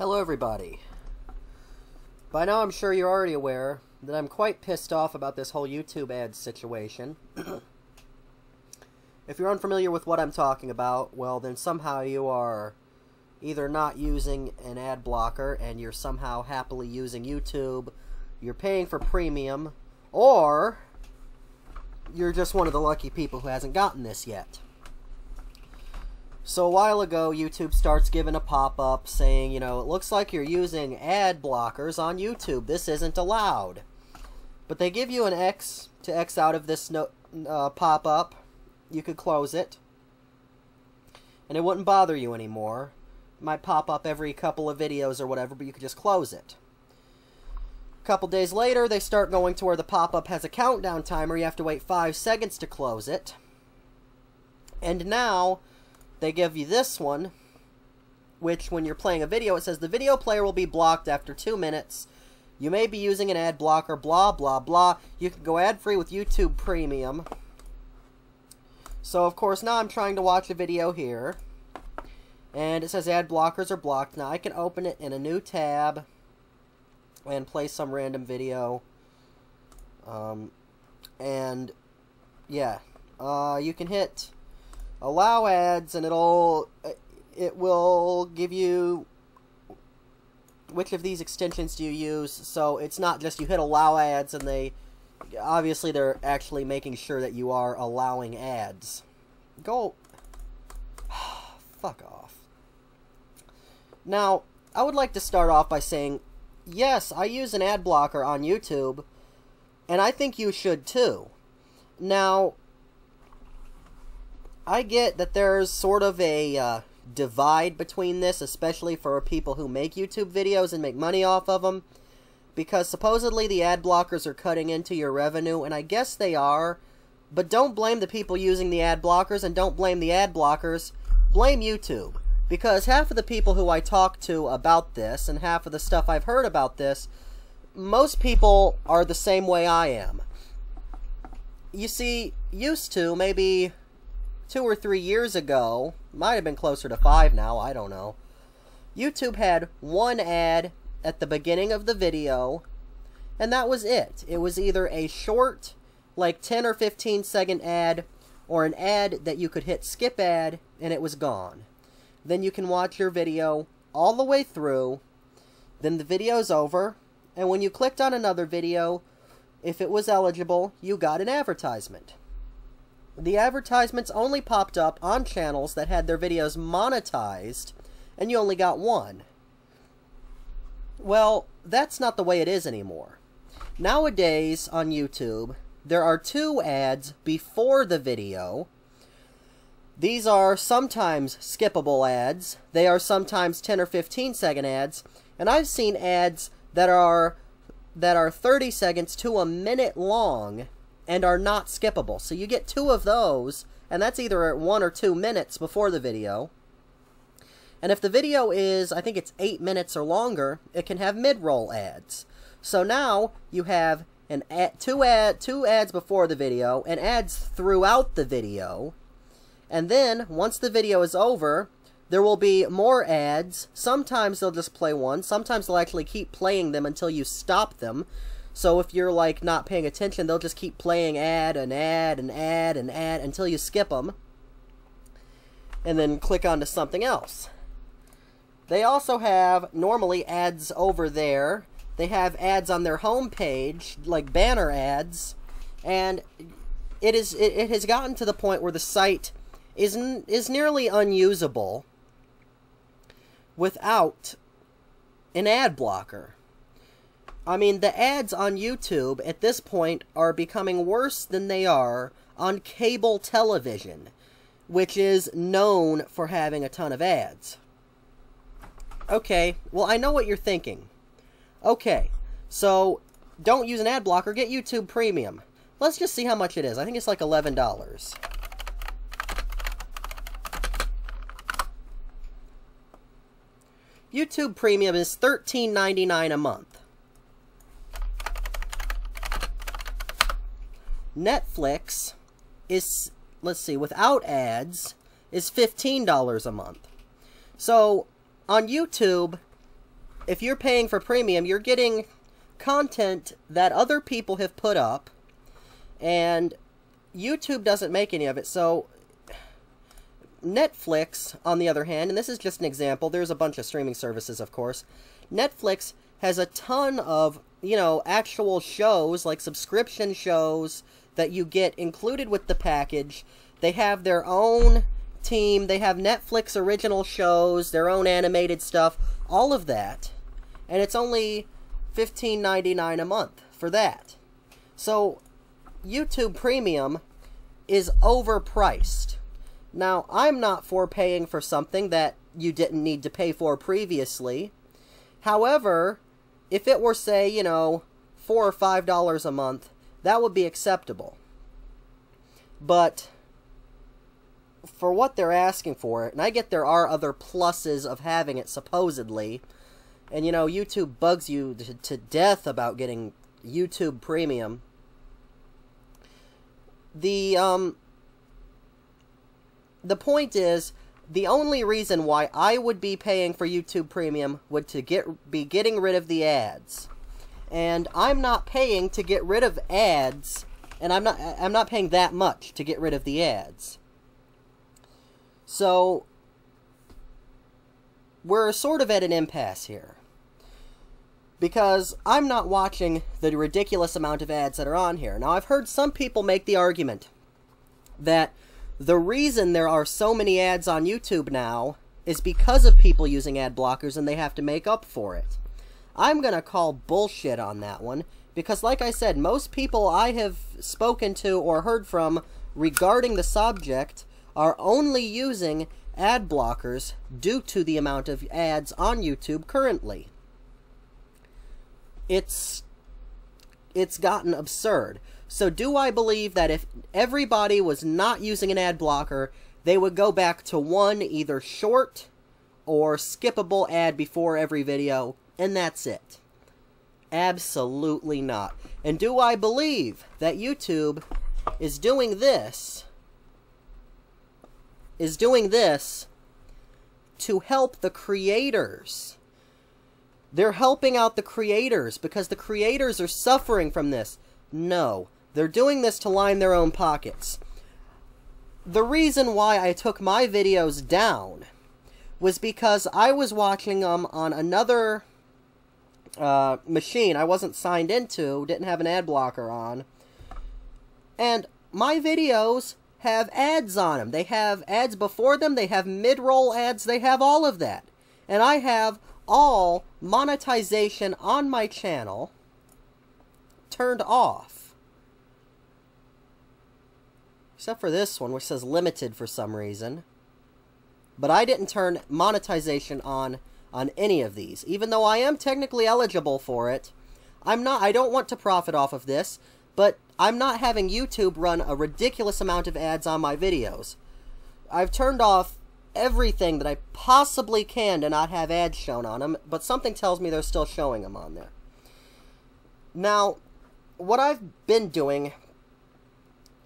Hello everybody. By now I'm sure you're already aware that I'm quite pissed off about this whole YouTube ads situation. If you're unfamiliar with what I'm talking about, well then somehow you are either not using an ad blocker and you're somehow happily using YouTube, you're paying for premium, or you're just one of the lucky people who hasn't gotten this yet. So a while ago, YouTube starts giving a pop-up saying, it looks like you're using ad blockers on YouTube. This isn't allowed. But they give you an X to X out of this pop-up. You could close it. And it wouldn't bother you anymore. It might pop up every couple of videos or whatever, but you could just close it. A couple days later, they start going to where the pop-up has a countdown timer. You have to wait 5 seconds to close it. And now they give you this one, which when you're playing a video, it says the video player will be blocked after 2 minutes. You may be using an ad blocker, blah, blah, blah. You can go ad-free with YouTube Premium. So, of course, now I'm trying to watch a video here. And it says ad blockers are blocked. Now, I can open it in a new tab and play some random video. You can hit allow ads, and it will give you which of these extensions do you use. So it's not just you hit allow ads and they're actually making sure that you are allowing ads. Go fuck off. Now, I would like to start off by saying, yes, I use an ad blocker on YouTube, and I think you should too. Now, I get that there's sort of a divide between this, especially for people who make YouTube videos and make money off of them, because supposedly the ad blockers are cutting into your revenue, and I guess they are, but don't blame the people using the ad blockers, and don't blame the ad blockers, blame YouTube, because half of the people who I talk to about this, and half of the stuff I've heard about this, most people are the same way I am. You see, used to, maybe 2 or 3 years ago, might have been closer to 5 now, I don't know, YouTube had one ad at the beginning of the video, and that was it. It was either a short, like 10 or 15 second ad, or an ad that you could hit skip ad, and it was gone. Then you can watch your video all the way through, then the video's over, and when you clicked on another video, if it was eligible, you got an advertisement. The advertisements only popped up on channels that had their videos monetized, and you only got one. Well, that's not the way it is anymore. Nowadays, on YouTube, there are 2 ads before the video. These are sometimes skippable ads. They are sometimes 10 or 15 second ads, and I've seen ads that are 30 seconds to a minute long and are not skippable. So you get 2 of those, and that's either at 1 or 2 minutes before the video. And if the video is, I think it's 8 minutes or longer, it can have mid-roll ads. So now you have two ads before the video and ads throughout the video. And then, once the video is over, there will be more ads. Sometimes they'll just play one. Sometimes they'll actually keep playing them until you stop them. So if you're, like, not paying attention, they'll just keep playing ad and ad and ad and ad until you skip them. And then click on to something else. They also have, normally, ads over there. They have ads on their home page, like banner ads. And it has gotten to the point where the site is nearly unusable without an ad blocker. I mean, the ads on YouTube at this point are becoming worse than they are on cable television, which is known for having a ton of ads. Okay, well, I know what you're thinking. Okay, so don't use an ad blocker, get YouTube Premium. Let's just see how much it is. I think it's like $11. YouTube Premium is $13.99 a month. Netflix is, let's see, without ads, is $15 a month. So, on YouTube, if you're paying for premium, you're getting content that other people have put up, and YouTube doesn't make any of it. So Netflix, on the other hand, and this is just an example, there's a bunch of streaming services, of course. Netflix has a ton of, you know, actual shows, like subscription shows that you get included with the package. They have their own team, they have Netflix original shows, their own animated stuff, all of that. And it's only $15.99 a month for that. So YouTube Premium is overpriced. Now, I'm not for paying for something that you didn't need to pay for previously. However, if it were, say, you know, $4 or $5 a month, that would be acceptable. But for what they're asking for it, and I get there are other pluses of having it, supposedly, and, you know, YouTube bugs you to death about getting YouTube Premium. The point is, the only reason why I would be paying for YouTube Premium would be getting rid of the ads. And I'm not paying to get rid of ads, and I'm not paying that much to get rid of the ads. So we're sort of at an impasse here. Because I'm not watching the ridiculous amount of ads that are on here. Now, I've heard some people make the argument that the reason there are so many ads on YouTube now is because of people using ad blockers and they have to make up for it. I'm going to call bullshit on that one, because like I said, most people I have spoken to or heard from regarding the subject are only using ad blockers due to the amount of ads on YouTube currently. It's gotten absurd. So do I believe that if everybody was not using an ad blocker, they would go back to one either short or skippable ad before every video, and that's it? Absolutely not. And do I believe that YouTube is doing this to help the creators? They're helping out the creators because the creators are suffering from this. No, they're doing this to line their own pockets. The reason why I took my videos down was because I was watching them on another machine I wasn't signed into, didn't have an ad blocker on, and my videos have ads on them. They have ads before them, they have mid-roll ads, they have all of that. And I have all monetization on my channel turned off. Except for this one, which says limited for some reason. But I didn't turn monetization on any of these. Even though I am technically eligible for it, I don't want to profit off of this, but I'm not having YouTube run a ridiculous amount of ads on my videos. I've turned off everything that I possibly can to not have ads shown on them, but something tells me they're still showing them on there. Now, what I've been doing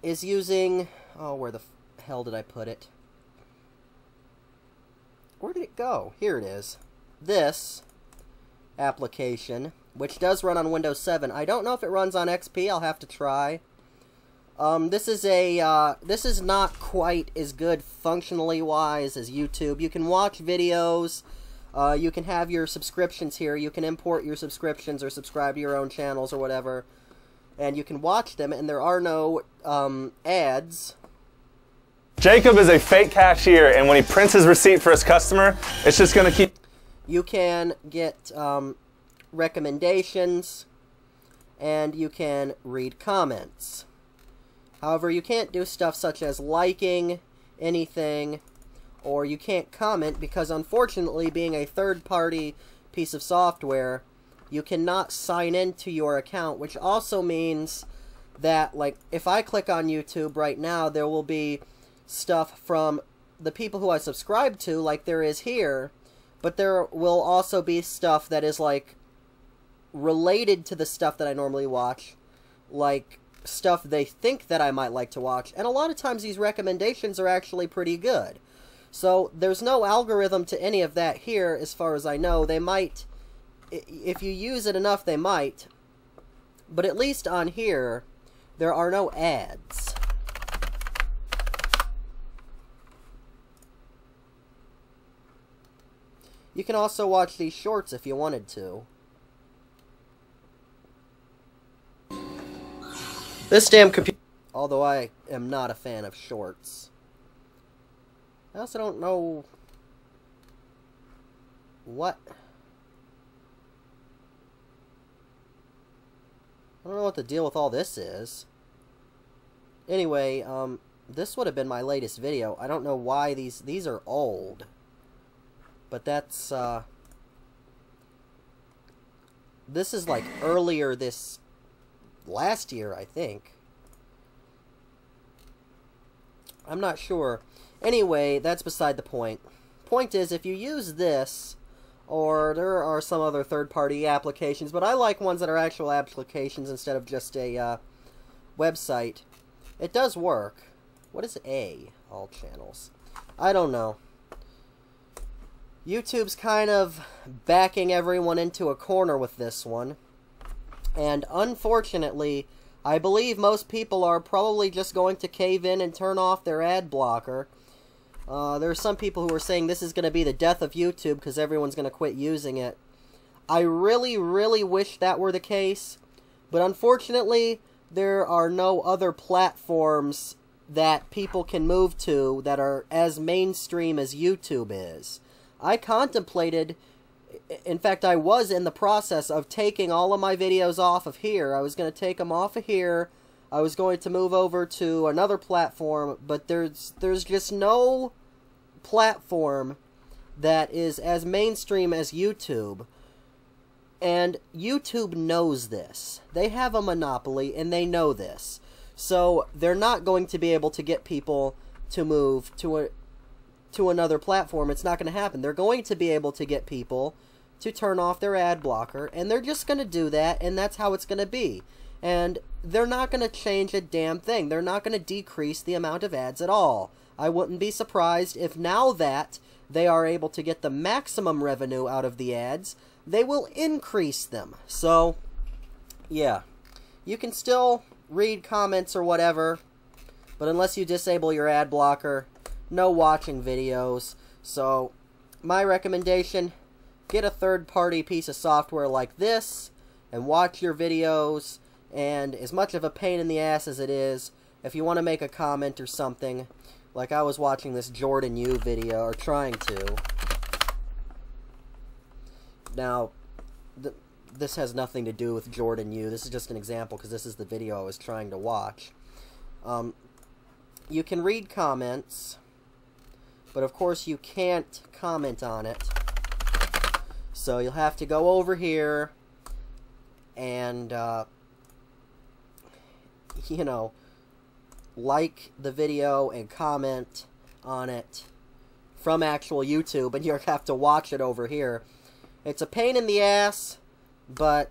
is using... Oh, where the hell did I put it? Where did it go? Here it is. This application, which does run on Windows 7. I don't know if it runs on XP. I'll have to try. This is not quite as good functionally wise as YouTube. You can watch videos, you can have your subscriptions here, you can import your subscriptions or subscribe to your own channels or whatever, and you can watch them, and there are no ads. Jacob is a fake cashier, and when he prints his receipt for his customer, it's just going to keep... You can get recommendations, and you can read comments. However, you can't do stuff such as liking anything, or you can't comment because, unfortunately, being a third-party piece of software, you cannot sign into your account, which also means that, like, if I click on YouTube right now, there will be stuff from the people who I subscribe to, like there is here, but there will also be stuff that is, like, related to the stuff that I normally watch, like stuff they think that I might like to watch, and a lot of times these recommendations are actually pretty good. So there's no algorithm to any of that here, as far as I know. They might if you use it enough, they might. But at least on here, there are no ads. You can also watch these shorts if you wanted to. This damn computer... Although I am not a fan of shorts. I also don't know... what... I don't know what the deal with all this is. Anyway, this would have been my latest video. I don't know why these are old. But that's, this is like earlier this last year, I think. I'm not sure. Anyway, that's beside the point. Point is, if you use this, or there are some other third-party applications, but I like ones that are actual applications instead of just a website. It does work. What is A? All channels. I don't know. YouTube's kind of backing everyone into a corner with this one. And unfortunately, I believe most people are probably just going to cave in and turn off their ad blocker. There are some people who are saying this is going to be the death of YouTube because everyone's going to quit using it. I really, really wish that were the case. But unfortunately, there are no other platforms that people can move to that are as mainstream as YouTube is. I contemplated, in fact, I was in the process of taking all of my videos off of here. I was going to take them off of here. I was going to move over to another platform, but there's just no platform that is as mainstream as YouTube. And YouTube knows this. They have a monopoly, and they know this. So they're not going to be able to get people to move to another platform. It's not going to happen. They're going to be able to get people to turn off their ad blocker, and they're just going to do that, and that's how it's going to be. And they're not going to change a damn thing. They're not going to decrease the amount of ads at all. I wouldn't be surprised if now that they are able to get the maximum revenue out of the ads, they will increase them. So, yeah. You can still read comments or whatever, but unless you disable your ad blocker, no watching videos. So, my recommendation, get a third-party piece of software like this, and watch your videos. And as much of a pain in the ass as it is, if you want to make a comment or something, like I was watching this Jordan U video, or trying to. Now, this has nothing to do with Jordan U. This is just an example, because this is the video I was trying to watch. You can read comments, but of course you can't comment on it. So you'll have to go over here and, you know, like the video and comment on it from actual YouTube, and you'll have to watch it over here. It's a pain in the ass, but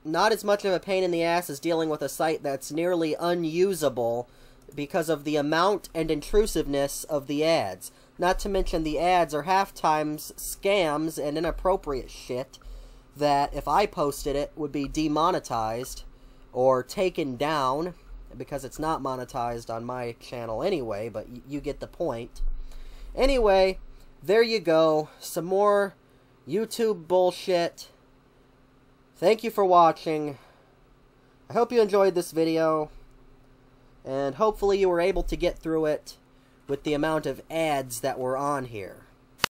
not as much of a pain in the ass as dealing with a site that's nearly unusable because of the amount and intrusiveness of the ads. Not to mention the ads are half times scams and inappropriate shit that if I posted it would be demonetized or taken down, because it's not monetized on my channel anyway, but you get the point. Anyway, there you go. Some more YouTube bullshit. Thank you for watching. I hope you enjoyed this video, and hopefully you were able to get through it with the amount of ads that were on here.